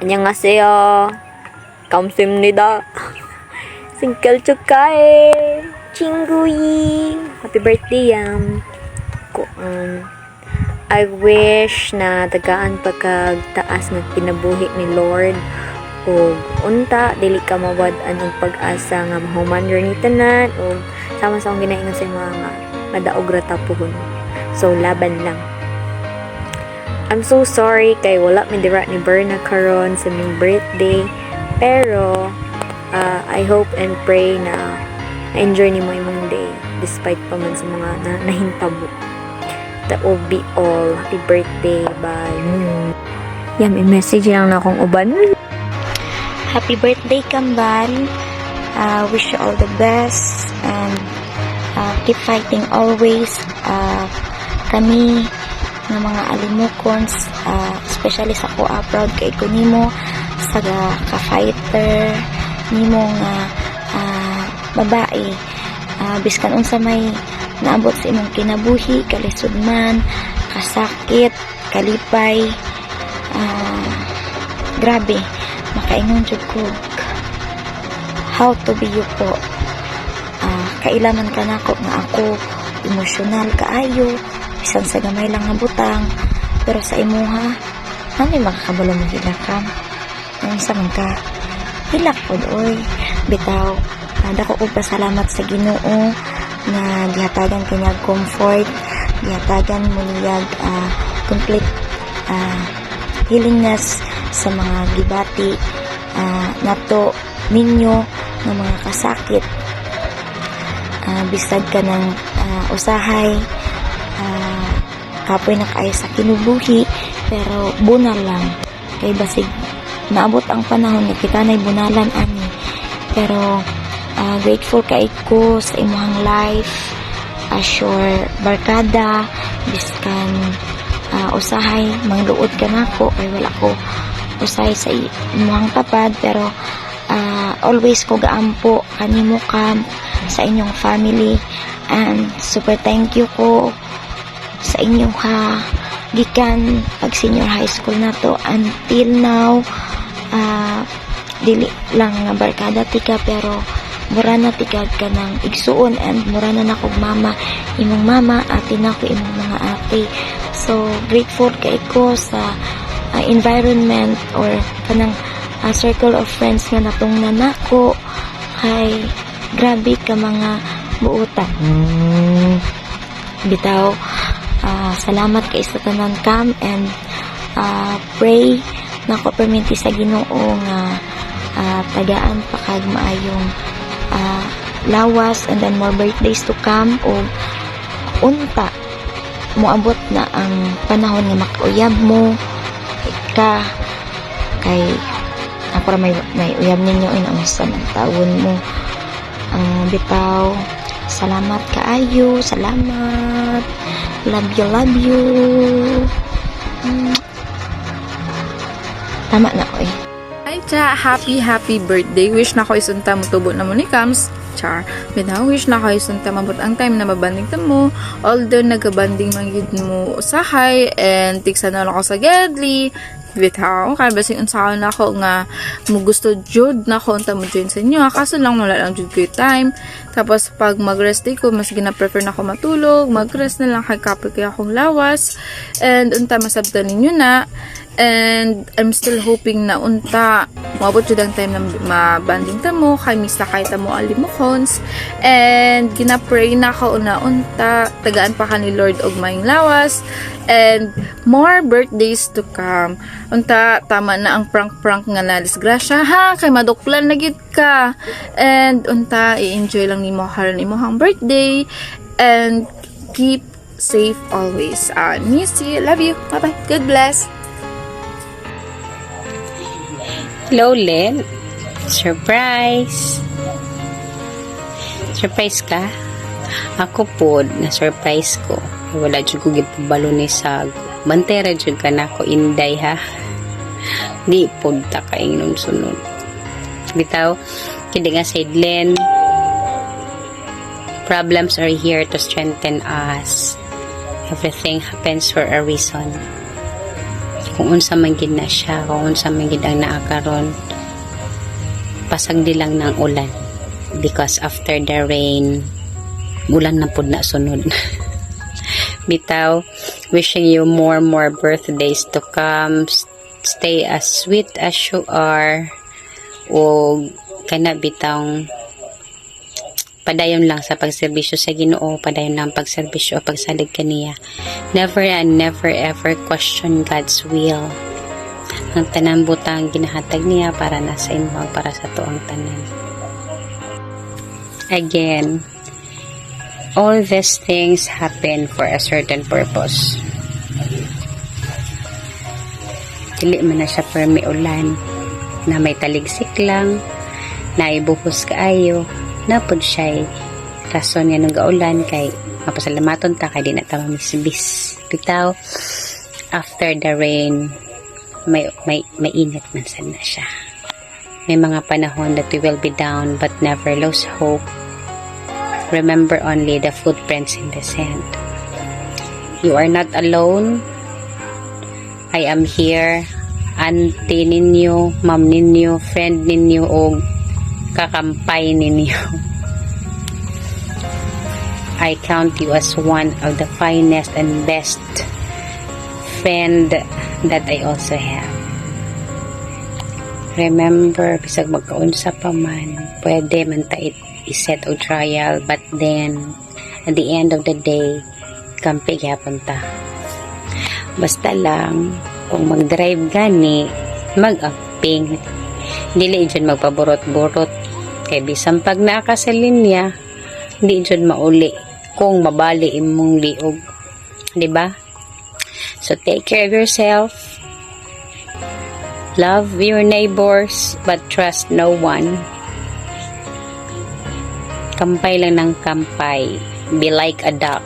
안녕하세요. 감사합니다. 생일 축하해. 친구이. Happy birthday, ko. I wish na tagaan pagkagtaas ng kinabuhi ni Lord. O unta, dili ka mawad anong pag-asa nga mahuman ni tanan. O sama sa akong ginaingon sa mga madaog ratapuhon. So, laban lang. I'm so sorry kay wala mi dira ni Berna karon sa ming birthday. Pero, I hope and pray na enjoy ni mo imong day despite pa man sa mga nahintabo. That will be all. Happy birthday. Bye. Yan, may message lang na akong uban. Happy birthday, Kambal. Wish you all the best and keep fighting always. Kami ng mga alimukons, especially sa ko, proud kay ko nimo sa ka-fighter nimo nga babae. Biskan unsa may naabot sa imong kinabuhi, kalisod man, kasakit, kalipay, grabe, makaingon jud ko how to be you po. Kailaman ka nako nga ako emosyonal kaayo, isang sa gamay lang nga butang, pero sa imuha ano makakabalo mo hilakam ang sa man ka hilak pod oy bitaw. Dako og pasalamat sa Ginoo na gihatagan kanyang comfort, gihatagan mo niyag complete healingness sa mga gibati nato ninyo ng mga kasakit. Bisag ka ng usahay, kapoy na kayo sa kinubuhi, pero bunal lang kay basig naabot ang panahon nga kita na'y bunalan ani. Pero grateful kay ko sa imong life, sure barkada biskan usahay mangluod ka nako kay wala ko usahay sa imong tapad, pero always ko gaampo kanimo kam sa inyong family, and super thank you ko sa inyo gikan pag senior high school na to until now. Dili lang nga barkada tika, pero mura na tigad ka ng igsuon, and mura na nakog mama, imong mama, ate na ko imong mga ate. So grateful kay ko sa environment or kanang circle of friends nga natungnan nako. Hay grabe ka mga buutan. Bitaw, salamat kay sa tanan kam, and pray na ko perminti sa Ginoo nga tagaan pa kag maayong lawas, and then more birthdays to come, o unta moabot na ang panahon nga makauyab mo ka kay ako ra may uyab ninyo sa taon mo. Bitaw, salamat kaayo, salamat, love you. Tama na ko eh. Hi, cha, happy birthday. Wish na ko isunta mo tubo na mo ni Kams. Char. Bitaw, wish na ko isunta mabot ang time na mabanding ta mo. Although nagabanding man gid mo usahay, and tiksa na lang ako sa Gedli. Bitaw, kaya basing unsaon na ako nga mo gusto jud na ko unta mo join sa inyo. Kaso lang wala lang jud ko time. Tapos pag mag-rest day ko, mas gina-prefer na ako matulog. Mag-rest na lang kay kapoy kaya akong lawas. And unta masabtan ninyo na. And I'm still hoping na unta maabot jud ang time na mabanding ta mo kay misa kay ta mo alimokons, and gina-pray na ako na unta tagaan pa ka ni Lord og maayong lawas, and more birthdays to come. Unta tama na ang prank nga na disgrasya ha, kay maduklan na gid ka, and unta i-enjoy lang nimo karon imong birthday, and keep safe always. Miss you, love you, bye bye, God bless. Hello, Len. Surprise! Surprise ka? Ako po, na-surprise ko. Wala dyan ko gipabalo ni Sag. Bantera dyan ka na ako, inday ha. Di po ta kaingnon sunod. Bitaw, kaya nga say, Len, problems are here to strengthen us. Everything happens for a reason. kung unsa man gid na siya, kung unsa man gid ang naa karon, pasagdi lang ng ulan, because after the rain ulan na pud na sunod. Bitaw, wishing you more birthdays to come. Stay as sweet as you are, o kana bitang padayon lang sa pagserbisyo sa Ginoo, padayon lang pagserbisyo o pagsalig kaniya. Never and never ever question God's will. Ang tanan butang ginahatag niya para na sa imo, para sa tuong tanan. Again, all these things happen for a certain purpose. Dili man na siya permi ulan, na may taligsik lang, na ibuhos kaayo, na pod siya'y rason nga nung gaulan, kay mapasalamaton ta, kay di na ta mamisbis. Bitaw, after the rain, may init man sana siya. May mga panahon that we will be down but never lose hope. Remember only the footprints in the sand. You are not alone. I am here. Auntie ninyo, ma'am ninyo, friend ninyo, o kakampay ninyo. I count you as one of the finest and best friend that I also have. Remember, bisag magkaunsa pa man, pwede man ta iset o trial, but then at the end of the day, kampi gyapon ta. Basta lang, kung mag-drive gani, mag-amping. Dili dyan magpaburot-burot. Kay bisan pag naaka sa linya, di dyan mauli kung mabali imong liog. Diba? So take care of yourself. Love your neighbors, but trust no one. Kampay lang ng kampay. Be like a duck.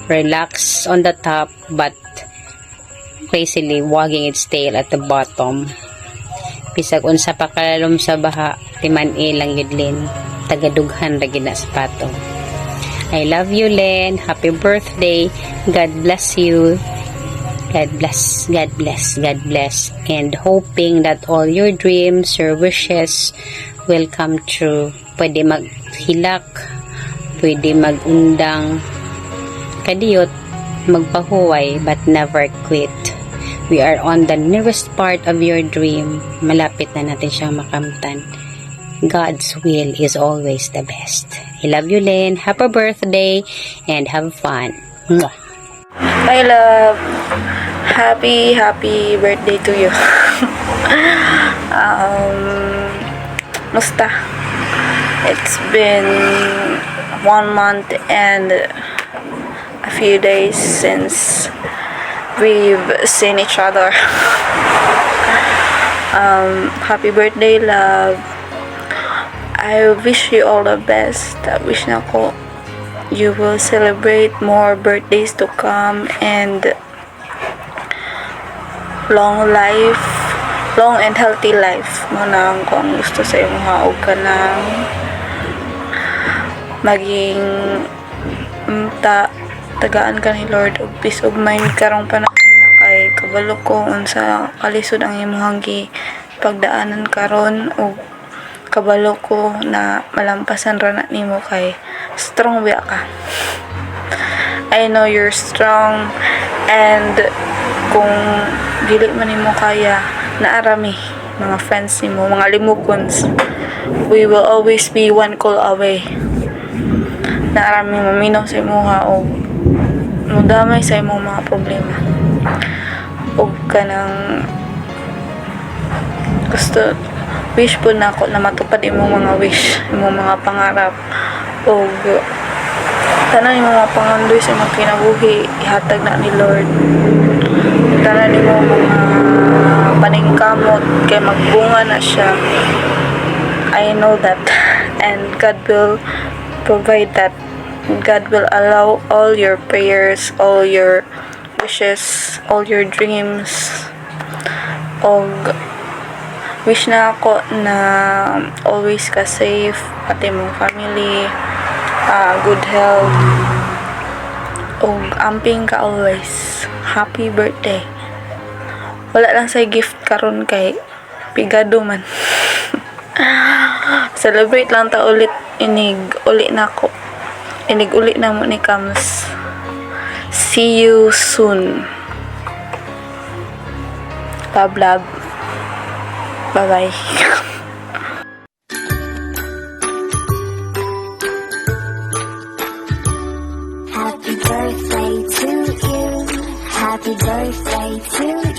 Relax on the top, but crazily wagging its tail at the bottom. Bisag unsa pa kalalom sa baha, timan ilang yudlin, tagadughan ra gid na sa patong. I love you, Len. Happy birthday. God bless you. God bless, God bless, God bless. And hoping that all your dreams, your wishes will come true. Pwede maghilak, pwede magundang kadiyot, magpahuway, but never quit. We are on the nearest part of your dream. Malapit na natin siyang makamtan. God's will is always the best. I love you, Len. Happy birthday and have fun. Mwah. My love, happy birthday to you. Musta? It's been 1 month and a few days since we've seen each other. Happy birthday, love. I wish you all the best. I wish na ko you will celebrate more birthdays to come and long and healthy life. Muna ko ang gusto sa iyong haog ka ng maging tagaan ka ni Lord og peace of mind karong panahon na kay kabalo ko unsa kalisod ang imong pagdaanan karon og kabalo ko na malampasan ra na nimo kay strong biya ka. I know you're strong, and kung dili man nimo kaya naarami mga friends nimo, mga limukons, we will always be one call away. Naarami maminaw sa imuha o mudamay sa imong mga problema. Og kanang gusto wish po na ako na matupad imong mga wish, imong mga pangarap, o tanan imong mga pangandoy sa imong kinabuhi ihatag na ni Lord. Tanan imong mga paningkamot kay magbunga na siya. I know that, and God will provide that. God will allow all your prayers, all your wishes, all your dreams. Og wish na ako na always ka safe, pati mong family, good health, og amping ka always. Happy birthday. Wala lang sa gift karon kay pigado man. Celebrate lang ta ulit, uli na mo ni Kams. See you soon. Love, love. Bye-bye. Happy birthday to you. Happy birthday to